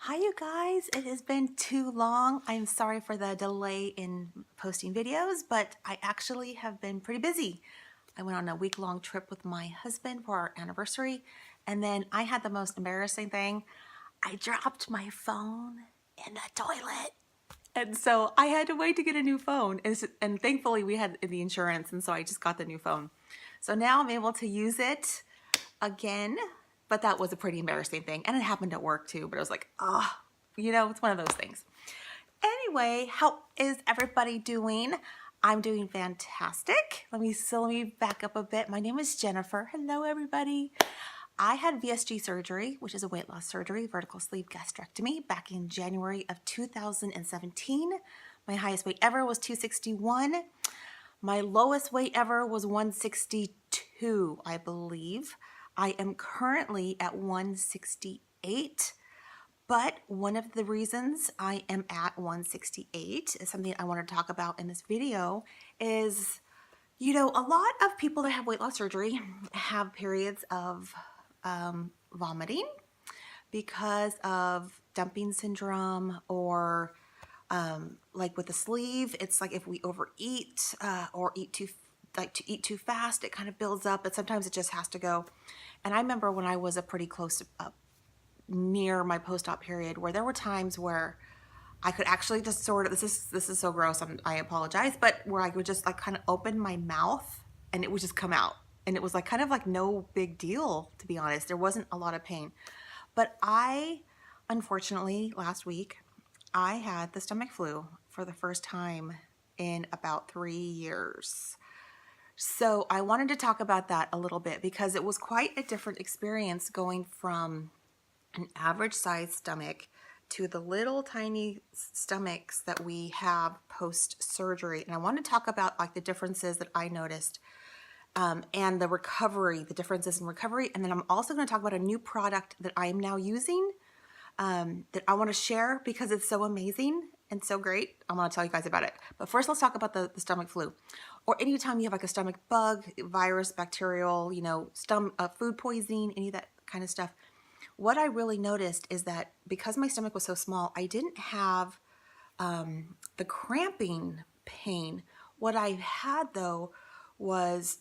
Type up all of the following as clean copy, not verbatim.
Hi you guys, it has been too long. I'm sorry for the delay in posting videos, but I actually have been pretty busy. I went on a week-long trip with my husband for our anniversary, and then I had the most embarrassing thing. I dropped my phone in the toilet. And so I had to wait to get a new phone. And thankfully we had the insurance, and so I just got the new phone. So now I'm able to use it again, but that was a pretty embarrassing thing. And it happened at work too, but I was like, oh, it's one of those things. Anyway, how is everybody doing? I'm doing fantastic. Let me back up a bit. My name is Jennifer. Hello, everybody. I had VSG surgery, which is a weight loss surgery, vertical sleeve gastrectomy, back in January of 2017. My highest weight ever was 261. My lowest weight ever was 162, I believe. I am currently at 168, but one of the reasons I am at 168 is something I want to talk about in this video is, a lot of people that have weight loss surgery have periods of vomiting because of dumping syndrome or like with the sleeve, it's like if we overeat or eat too fast, it kind of builds up, but sometimes it just has to go. And I remember when I was a pretty close near my post-op period where there were times where I could actually just sort of, this is so gross, I apologize, but where I would just like kind of open my mouth and it would just come out. And it was like kind of like no big deal, to be honest. There wasn't a lot of pain. But unfortunately, last week, I had the stomach flu for the first time in about 3 years. So I wanted to talk about that a little bit because it was quite a different experience going from an average size stomach to the little tiny stomachs that we have post surgery. And I want to talk about like the differences that I noticed and the recovery, the differences in recovery. And then I'm also going to talk about a new product that I am now using that I want to share because it's so amazing and so great. I want to tell you guys about it. But first, let's talk about the stomach flu. Or anytime you have like a stomach bug, virus, bacterial, food poisoning, any of that kind of stuff. What I really noticed is that because my stomach was so small, I didn't have the cramping pain. What I had though was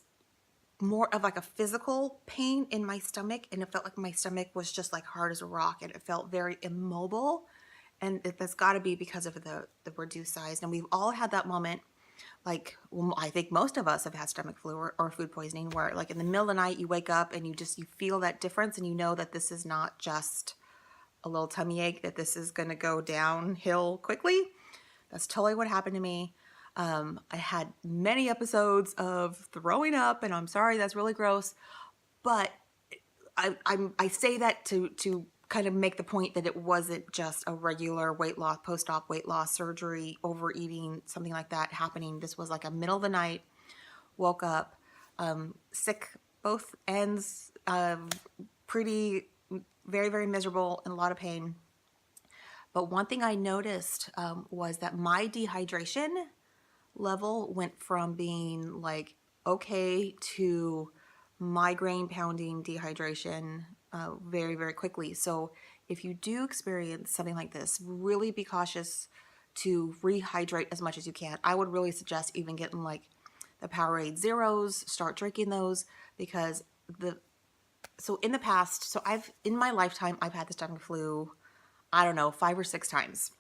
more of like a physical pain in my stomach, and it felt like my stomach was just like hard as a rock, and it felt very immobile, and that's got to be because of the reduced size. And we've all had that moment, like, well, I think most of us have had stomach flu or food poisoning where like in the middle of the night you wake up and you feel that difference, and you know that this is not just a little tummy ache, that this is going to go downhill quickly. That's totally what happened to me. I had many episodes of throwing up, and I'm sorry, that's really gross, but I say that to kind of make the point that it wasn't just a regular weight loss, post-op weight loss surgery, overeating, something like that happening. This was like a middle of the night, woke up, sick, both ends, pretty, very, very miserable and a lot of pain. But one thing I noticed was that my dehydration level went from being like okay to migraine pounding dehydration very, very quickly. So if you do experience something like this, really be cautious to rehydrate as much as you can. I would really suggest even getting like the Powerade Zeros, start drinking those, because in the past, in my lifetime, I've had the stomach flu, I don't know, 5 or 6 times.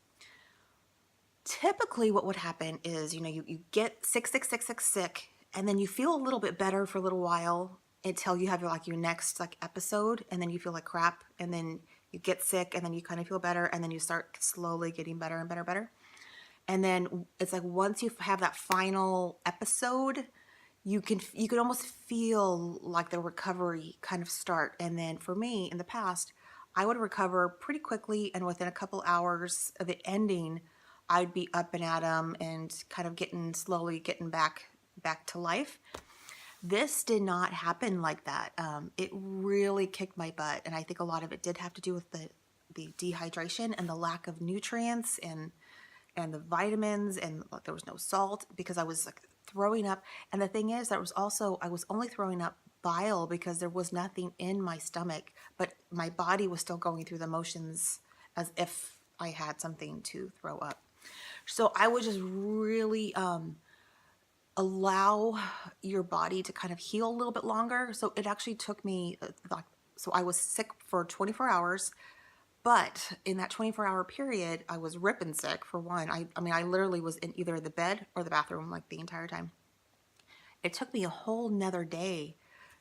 Typically what would happen is, you get sick, and then you feel a little bit better for a little while until you have your next episode, and then you feel like crap, and then you get sick, and then you kind of feel better, and then you start slowly getting better and better. And then it's like once you have that final episode, you can almost feel like the recovery kind of start. And then for me in the past, I would recover pretty quickly, and within a couple hours of it ending, I'd be up and at 'em and kind of slowly getting back to life. This did not happen like that. It really kicked my butt, and I think a lot of it did have to do with the dehydration and the lack of nutrients and the vitamins, and there was no salt because I was like throwing up. And the thing is that I was only throwing up bile because there was nothing in my stomach, but my body was still going through the motions as if I had something to throw up. So I would just really allow your body to kind of heal a little bit longer. So it actually took me, so I was sick for 24 hours, but in that 24-hour period, I was ripping sick for one. I mean, I literally was in either the bed or the bathroom like the entire time. It took me a whole nother day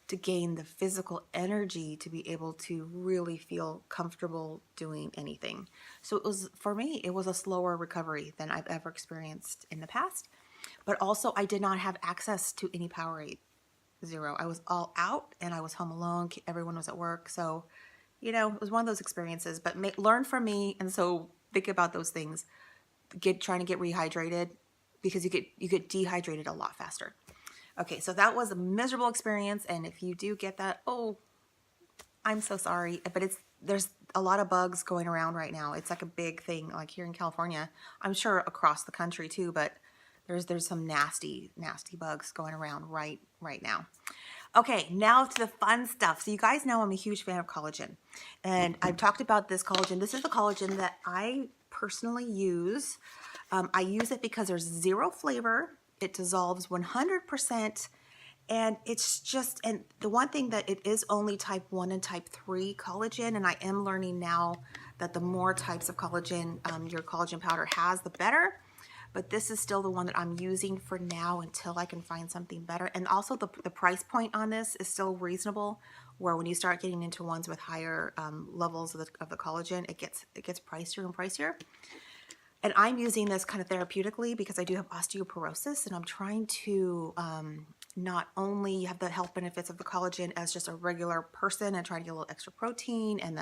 to gain the physical energy to be able to really feel comfortable doing anything. So it was, for me, it was a slower recovery than I've ever experienced in the past. But also I did not have access to any Powerade, zero. I was all out and I was home alone. Everyone was at work. So, you know, it was one of those experiences, but learn from me. And so think about those things. Trying to get rehydrated, because you get dehydrated a lot faster. Okay, so that was a miserable experience, and if you do get that, oh, I'm so sorry, but there's a lot of bugs going around right now. It's like a big thing, like here in California. I'm sure across the country too, but there's some nasty bugs going around right now. Okay, now to the fun stuff. So you guys know I'm a huge fan of collagen, and I've talked about this collagen. This is the collagen that I personally use. I use it because there's zero flavor. It dissolves 100%, and it's just, and the one thing that it is only type 1 and type 3 collagen, and I am learning now that the more types of collagen your collagen powder has, the better. But this is still the one that I'm using for now until I can find something better. And also the price point on this is still reasonable, where when you start getting into ones with higher levels of the collagen, it gets pricier and pricier. And I'm using this kind of therapeutically because I do have osteoporosis, and I'm trying to not only have the health benefits of the collagen as just a regular person and trying to get a little extra protein, and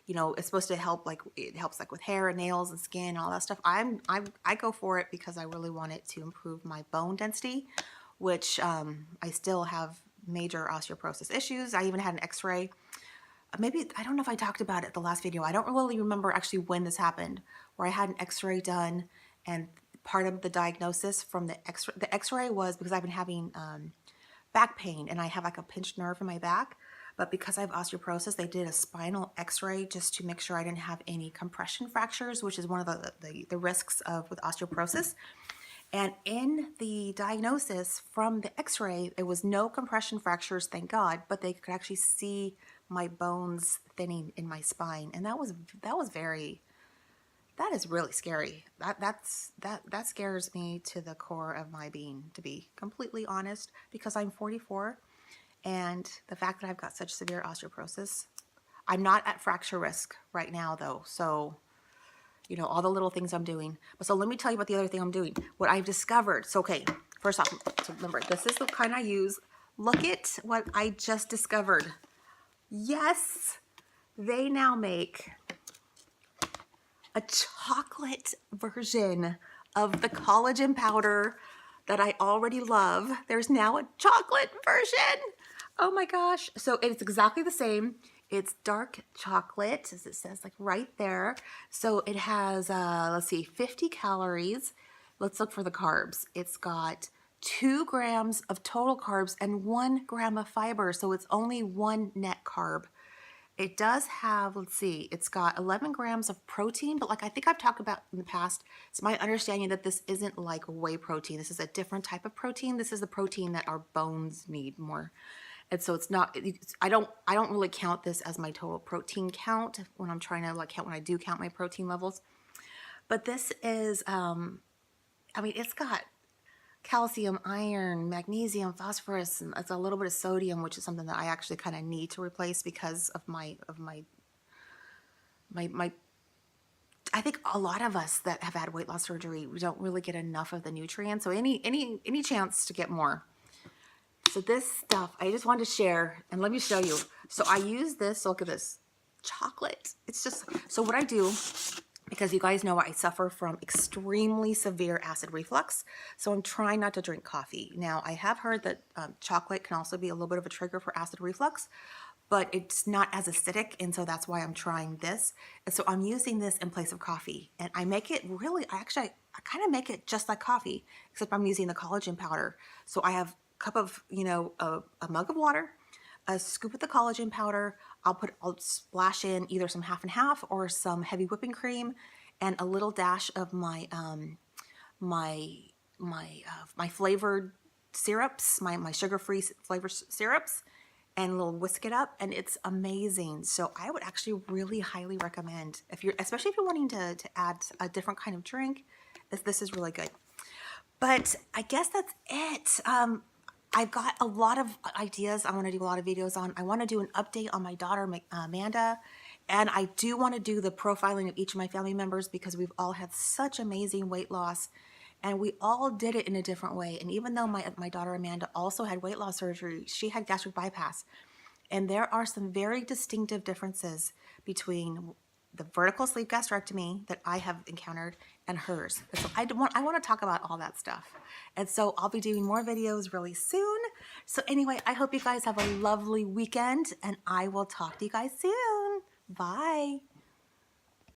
it's supposed to help, like it helps like with hair and nails and skin and all that stuff. I go for it because I really want it to improve my bone density, which I still have major osteoporosis issues. I even had an x-ray. Maybe, I don't know if I talked about it at the last video. I don't really remember actually when this happened, where I had an x-ray done, and part of the diagnosis from the x-ray was because I've been having back pain, and I have like a pinched nerve in my back. But because I have osteoporosis, they did a spinal x-ray just to make sure I didn't have any compression fractures, which is one of the risks with osteoporosis. And in the diagnosis from the x-ray, there was no compression fractures, thank God, but they could actually see my bones thinning in my spine. And that is really scary. That scares me to the core of my being, to be completely honest, because I'm 44, and the fact that I've got such severe osteoporosis, I'm not at fracture risk right now though. So, all the little things I'm doing. But so let me tell you about the other thing I'm doing. What I've discovered. So, okay, first off, so remember, this is the kind I use. Look at what I just discovered. Yes, they now make a chocolate version of the collagen powder that I already love. There's now a chocolate version. Oh my gosh. So it's exactly the same. It's dark chocolate, as it says, like right there. So it has, let's see, 50 calories. Let's look for the carbs. It's got 2 grams of total carbs and 1 gram of fiber. So it's only 1 net carb. It does have, let's see, it's got 11 grams of protein, but like I think I've talked about in the past, it's my understanding that this isn't like whey protein. This is a different type of protein. This is the protein that our bones need more. And so it's not, I don't really count this as my total protein count when I'm trying to when I do count my protein levels. But this is, it's got calcium, iron, magnesium, phosphorus, and it's a little bit of sodium, which is something that I actually kind of need to replace because of my I think a lot of us that have had weight loss surgery, we don't really get enough of the nutrients. So any chance to get more. So this stuff, I just wanted to share, and let me show you. So I use this, look at this, chocolate. It's just, so what I do, because you guys know I suffer from extremely severe acid reflux, so I'm trying not to drink coffee. Now, I have heard that chocolate can also be a little bit of a trigger for acid reflux, but it's not as acidic, and so that's why I'm trying this. And so I'm using this in place of coffee, and I make it really, I kind of make it just like coffee, except I'm using the collagen powder. So I have cup of, a mug of water, a scoop of the collagen powder. I'll splash in either some half and half or some heavy whipping cream and a little dash of my my flavored syrups, my sugar-free flavor syrups, and a little whisk it up, and it's amazing. So I would actually really highly recommend, if you're, especially if you're wanting to add a different kind of drink, this is really good. But I guess that's it. I've got a lot of ideas I want to do a lot of videos on. I want to do an update on my daughter, Amanda, and I do want to do the profiling of each of my family members because we've all had such amazing weight loss, and we all did it in a different way. And even though my daughter Amanda also had weight loss surgery, she had gastric bypass. And there are some very distinctive differences between the vertical sleeve gastrectomy that I have encountered and hers. And so I want to talk about all that stuff. And so I'll be doing more videos really soon. So anyway, I hope you guys have a lovely weekend, and I will talk to you guys soon. Bye.